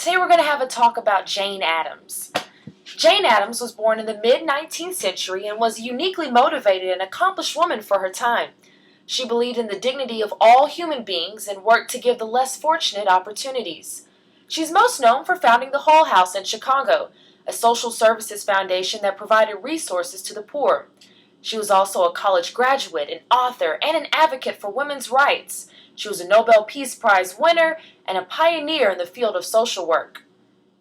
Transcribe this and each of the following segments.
Today we're going to have a talk about Jane Addams. Jane Addams was born in the mid-19th century and was a uniquely motivated and accomplished woman for her time. She believed in the dignity of all human beings and worked to give the less fortunate opportunities. She's most known for founding the Hull House in Chicago, a social services foundation that provided resources to the poor. She was also a college graduate, an author, and an advocate for women's rights. She was a Nobel Peace Prize winner and a pioneer in the field of social work.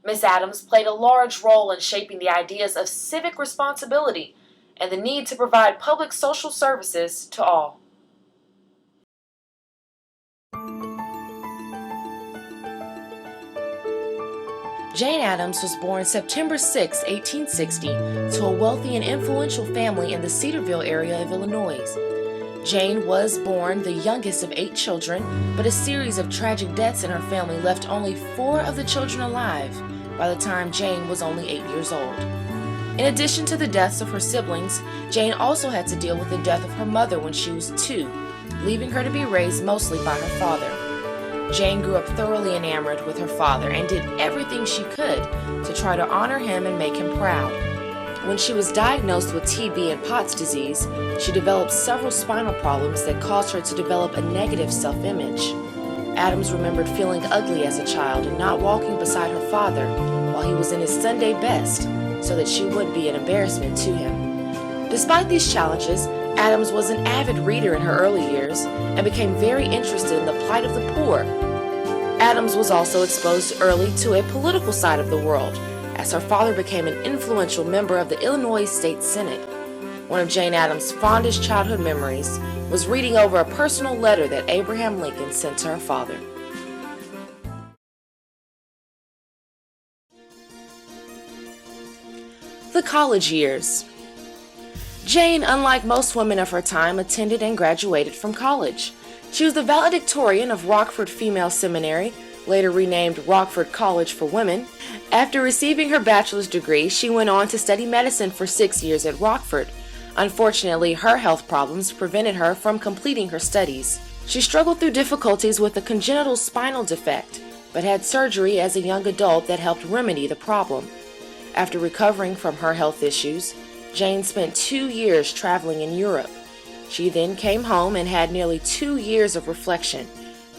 Miss Addams played a large role in shaping the ideas of civic responsibility and the need to provide public social services to all. Jane Addams was born September 6, 1860, to a wealthy and influential family in the Cedarville area of Illinois. Jane was born the youngest of 8 children, but a series of tragic deaths in her family left only 4 of the children alive by the time Jane was only 8 years old. In addition to the deaths of her siblings, Jane also had to deal with the death of her mother when she was 2, leaving her to be raised mostly by her father. Jane grew up thoroughly enamored with her father and did everything she could to try to honor him and make him proud. When she was diagnosed with TB and Pott's disease, she developed several spinal problems that caused her to develop a negative self-image. Addams remembered feeling ugly as a child and not walking beside her father while he was in his Sunday best so that she wouldn't be an embarrassment to him. Despite these challenges, Addams was an avid reader in her early years and became very interested in the plight of the poor. Addams was also exposed early to a political side of the world, as her father became an influential member of the Illinois State Senate. One of Jane Addams' fondest childhood memories was reading over a personal letter that Abraham Lincoln sent to her father. The college years. Jane, unlike most women of her time, attended and graduated from college. She was the valedictorian of Rockford Female Seminary, later renamed Rockford College for Women. After receiving her bachelor's degree, she went on to study medicine for 6 years at Rockford. Unfortunately, her health problems prevented her from completing her studies. She struggled through difficulties with a congenital spinal defect, but had surgery as a young adult that helped remedy the problem. After recovering from her health issues, Jane spent 2 years traveling in Europe. She then came home and had nearly 2 years of reflection,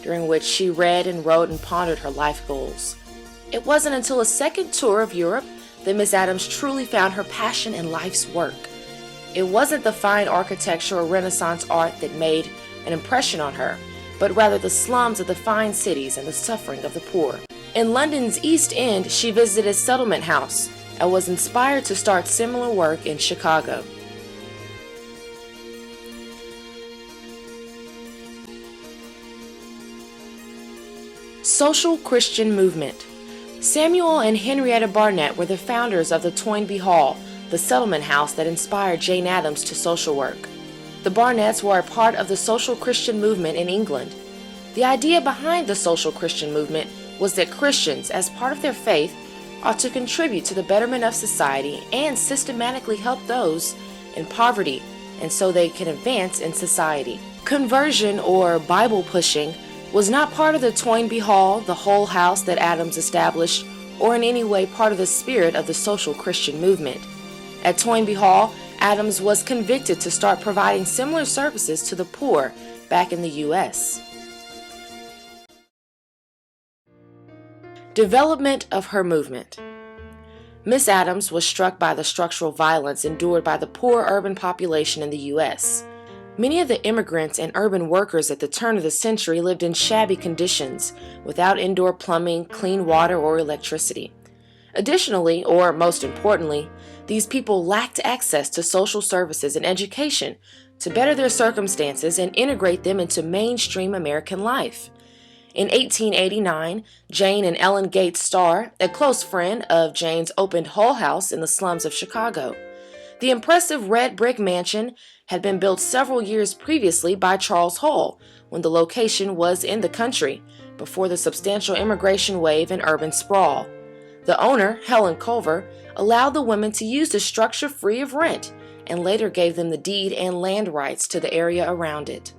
during which she read and wrote and pondered her life goals. It wasn't until a second tour of Europe that Miss Addams truly found her passion in life's work. It wasn't the fine architecture or Renaissance art that made an impression on her, but rather the slums of the fine cities and the suffering of the poor. In London's East End, she visited a settlement house and was inspired to start similar work in Chicago. Social Christian movement. Samuel and Henrietta Barnett were the founders of the Toynbee Hall, the settlement house that inspired Jane Addams to social work. The Barnetts were a part of the social Christian movement in England. The idea behind the social Christian movement was that Christians, as part of their faith, ought to contribute to the betterment of society and systematically help those in poverty, and so they can advance in society. Conversion, or Bible pushing, was not part of the Toynbee Hall, the Hull House that Addams established, or in any way part of the spirit of the social Christian movement. At Toynbee Hall, Addams was convicted to start providing similar services to the poor back in the U.S. Development of her movement. Miss Addams was struck by the structural violence endured by the poor urban population in the U.S. Many of the immigrants and urban workers at the turn of the century lived in shabby conditions, without indoor plumbing, clean water, or electricity. Additionally, or most importantly, these people lacked access to social services and education to better their circumstances and integrate them into mainstream American life. In 1889, Jane and Ellen Gates Starr, a close friend of Jane's, opened Hull House in the slums of Chicago. The impressive red brick mansion had been built several years previously by Charles Hull, when the location was in the country, before the substantial immigration wave and urban sprawl. The owner, Helen Culver, allowed the women to use the structure free of rent, and later gave them the deed and land rights to the area around it.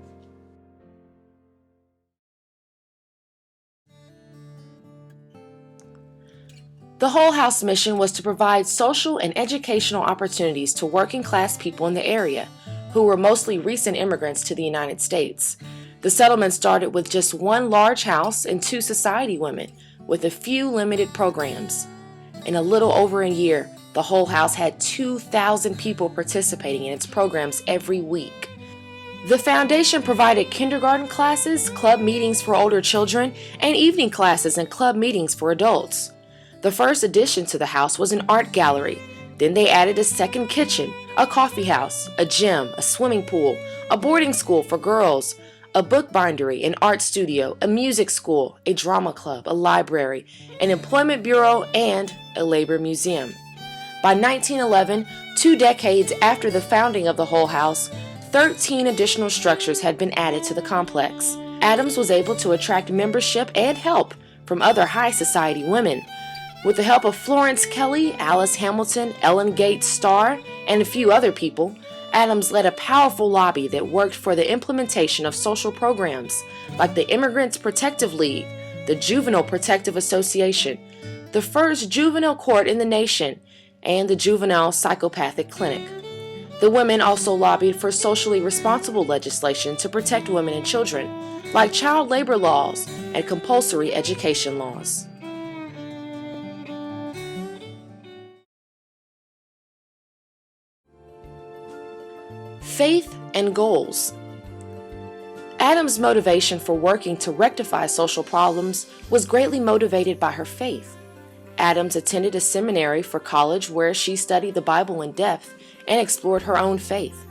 The Hull House mission was to provide social and educational opportunities to working-class people in the area, who were mostly recent immigrants to the United States. The settlement started with just one large house and 2 society women, with a few limited programs. In a little over a year, the Hull House had 2,000 people participating in its programs every week. The foundation provided kindergarten classes, club meetings for older children, and evening classes and club meetings for adults. The first addition to the house was an art gallery. Then they added a second kitchen, a coffee house, a gym, a swimming pool, a boarding school for girls, a bookbindery, an art studio, a music school, a drama club, a library, an employment bureau, and a labor museum. By 1911, 2 decades after the founding of the Hull House, 13 additional structures had been added to the complex. Addams was able to attract membership and help from other high society women. With the help of Florence Kelley, Alice Hamilton, Ellen Gates Starr, and a few other people, Addams led a powerful lobby that worked for the implementation of social programs like the Immigrants Protective League, the Juvenile Protective Association, the first juvenile court in the nation, and the Juvenile Psychopathic Clinic. The women also lobbied for socially responsible legislation to protect women and children, like child labor laws and compulsory education laws. Faith and goals. Addams' motivation for working to rectify social problems was greatly motivated by her faith. Addams attended a seminary for college where she studied the Bible in depth and explored her own faith.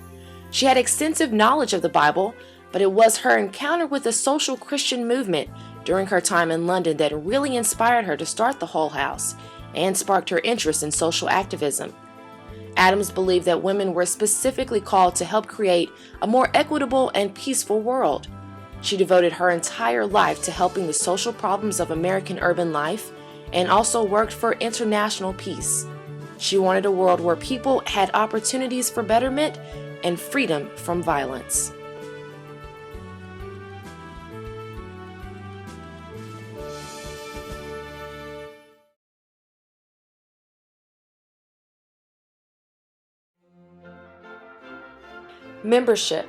She had extensive knowledge of the Bible, but it was her encounter with the social Christian movement during her time in London that really inspired her to start the Hull House and sparked her interest in social activism. Addams believed that women were specifically called to help create a more equitable and peaceful world. She devoted her entire life to helping the social problems of American urban life and also worked for international peace. She wanted a world where people had opportunities for betterment and freedom from violence. Membership.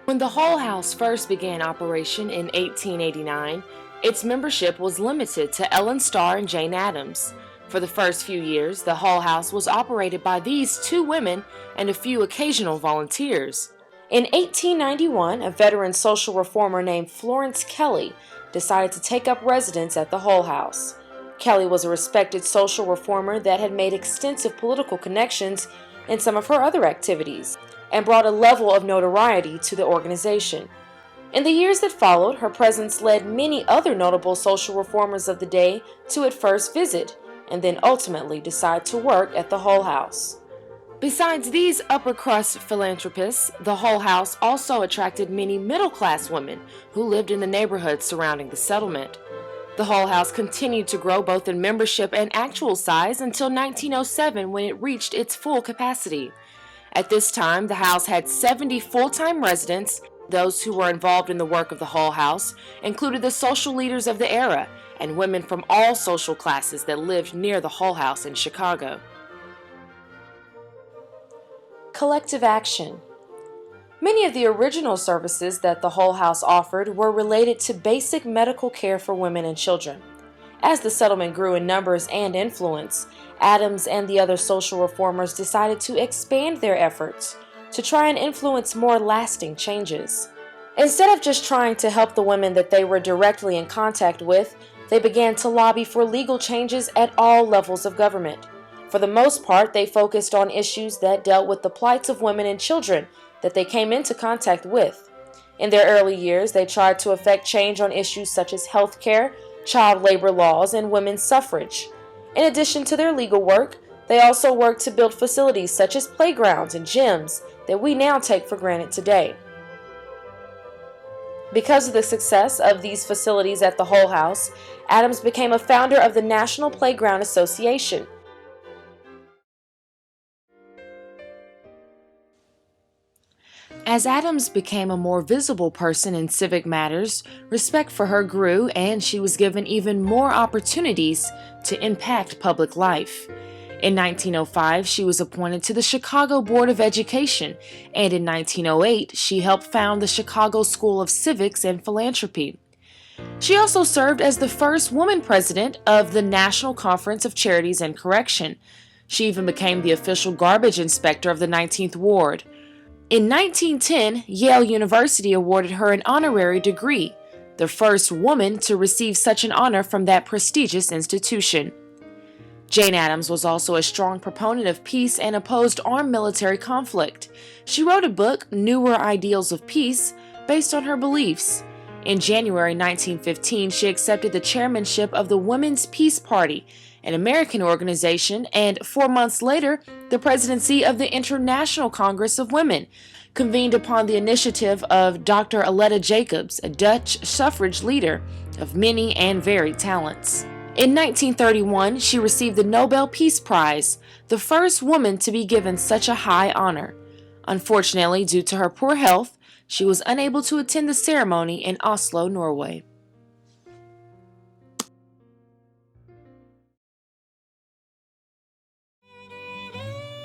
When the Hull House first began operation in 1889, its membership was limited to Ellen Starr and Jane Addams. For the first few years, the Hull House was operated by these 2 women and a few occasional volunteers. In 1891, a veteran social reformer named Florence Kelley decided to take up residence at the Hull House. Kelley was a respected social reformer that had made extensive political connections in some of her other activities and brought a level of notoriety to the organization. In the years that followed, her presence led many other notable social reformers of the day to at first visit and then ultimately decide to work at the Hull House. Besides these upper-crust philanthropists, the Hull House also attracted many middle-class women who lived in the neighborhoods surrounding the settlement. The Hull House continued to grow both in membership and actual size until 1907 when it reached its full capacity. At this time, the house had 70 full-time residents. Those who were involved in the work of the Hull House included the social leaders of the era and women from all social classes that lived near the Hull House in Chicago. Collective action. Many of the original services that the Hull House offered were related to basic medical care for women and children. As the settlement grew in numbers and influence, Addams and the other social reformers decided to expand their efforts to try and influence more lasting changes. Instead of just trying to help the women that they were directly in contact with, they began to lobby for legal changes at all levels of government. For the most part, they focused on issues that dealt with the plights of women and children that they came into contact with. In their early years, they tried to effect change on issues such as health care, child labor laws, and women's suffrage. In addition to their legal work, they also worked to build facilities such as playgrounds and gyms that we now take for granted today. Because of the success of these facilities at the Hull House, Addams became a founder of the National Playground Association. As Addams became a more visible person in civic matters, respect for her grew and she was given even more opportunities to impact public life. In 1905, she was appointed to the Chicago Board of Education, and in 1908, she helped found the Chicago School of Civics and Philanthropy. She also served as the first woman president of the National Conference of Charities and Correction. She even became the official garbage inspector of the 19th Ward. In 1910, Yale University awarded her an honorary degree, the first woman to receive such an honor from that prestigious institution. Jane Addams was also a strong proponent of peace and opposed armed military conflict. She wrote a book, Newer Ideals of Peace, based on her beliefs. In January 1915, she accepted the chairmanship of the Women's Peace Party, an American organization, and 4 months later, the presidency of the International Congress of Women, convened upon the initiative of Dr. Aletta Jacobs, a Dutch suffrage leader of many and varied talents. In 1931, she received the Nobel Peace Prize, the first woman to be given such a high honor. Unfortunately, due to her poor health, she was unable to attend the ceremony in Oslo, Norway.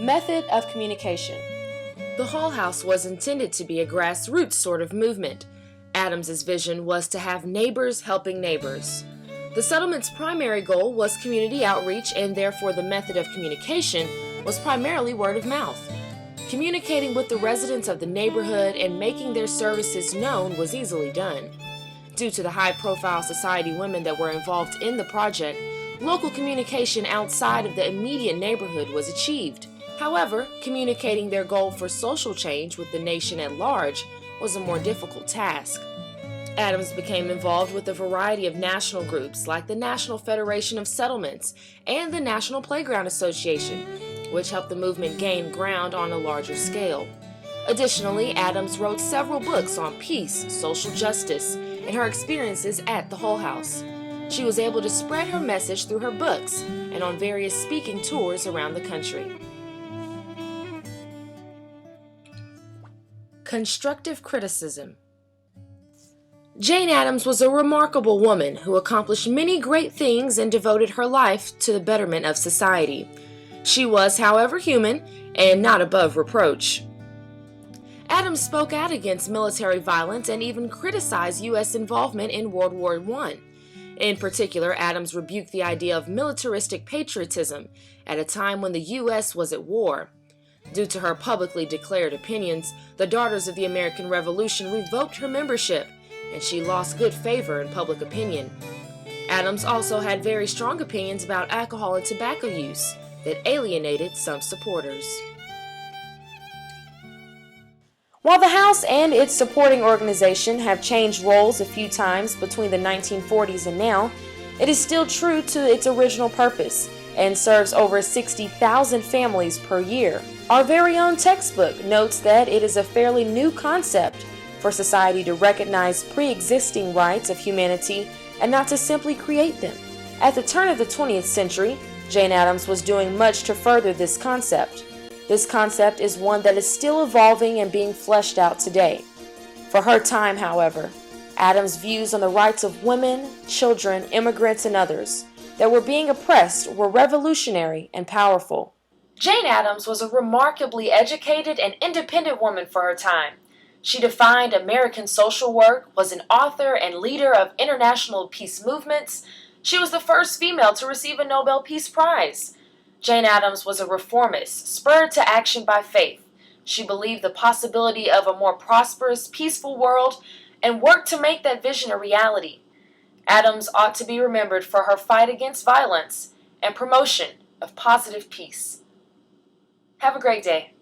Method of communication. The Hull House was intended to be a grassroots sort of movement. Addams's vision was to have neighbors helping neighbors. The settlement's primary goal was community outreach, and therefore the method of communication was primarily word of mouth. Communicating with the residents of the neighborhood and making their services known was easily done. Due to the high-profile society women that were involved in the project, local communication outside of the immediate neighborhood was achieved. However, communicating their goal for social change with the nation at large was a more difficult task. Addams became involved with a variety of national groups like the National Federation of Settlements and the National Playground Association, which helped the movement gain ground on a larger scale. Additionally, Addams wrote several books on peace, social justice, and her experiences at the Hull House. She was able to spread her message through her books and on various speaking tours around the country. Constructive criticism. Jane Addams was a remarkable woman who accomplished many great things and devoted her life to the betterment of society. She was, however, human and not above reproach. Addams spoke out against military violence and even criticized U.S. involvement in World War I. In particular, Addams rebuked the idea of militaristic patriotism at a time when the U.S. was at war. Due to her publicly declared opinions, the Daughters of the American Revolution revoked her membership, and she lost good favor in public opinion. Addams also had very strong opinions about alcohol and tobacco use that alienated some supporters. While the House and its supporting organization have changed roles a few times between the 1940s and now, it is still true to its original purpose and serves over 60,000 families per year. Our very own textbook notes that it is a fairly new concept for society to recognize pre-existing rights of humanity and not to simply create them. At the turn of the 20th century, Jane Addams was doing much to further this concept. This concept is one that is still evolving and being fleshed out today. For her time, however, Addams' views on the rights of women, children, immigrants, and others that were being oppressed were revolutionary and powerful. Jane Addams was a remarkably educated and independent woman for her time. She defined American social work, was an author and leader of international peace movements. She was the first female to receive a Nobel Peace Prize. Jane Addams was a reformist, spurred to action by faith. She believed the possibility of a more prosperous, peaceful world and worked to make that vision a reality. Addams ought to be remembered for her fight against violence and promotion of positive peace. Have a great day.